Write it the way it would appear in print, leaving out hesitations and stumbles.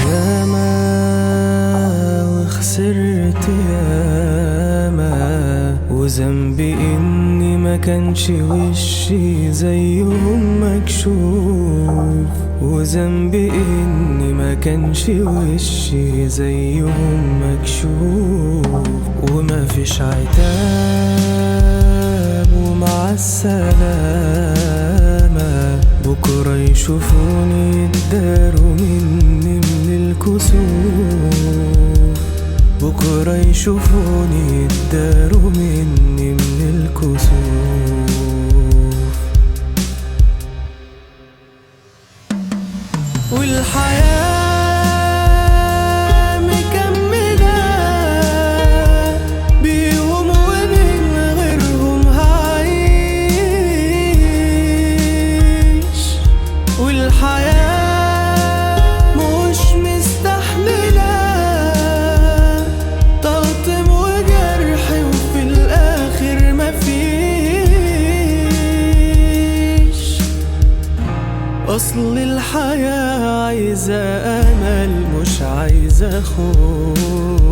ياما وخسرت ياما، وذنبي اني ما كانش وشي زيهم مكشوف، وذنبي اني ما كانش وشي زيهم مكشوف. وما فيش عتاب ومع السلامة، بكرة يشوفوني يتداروا مني من الكسوف، بكرة يشوفوني يتداروا مني من الكسوف. والحياة مكملة بيهم ومن غيرهم هعيش، والحياة مش مستحملة طقطم وجرحي وفي الآخر مفيش. أصل الحياة عايزة أمل مش عايزة خوف،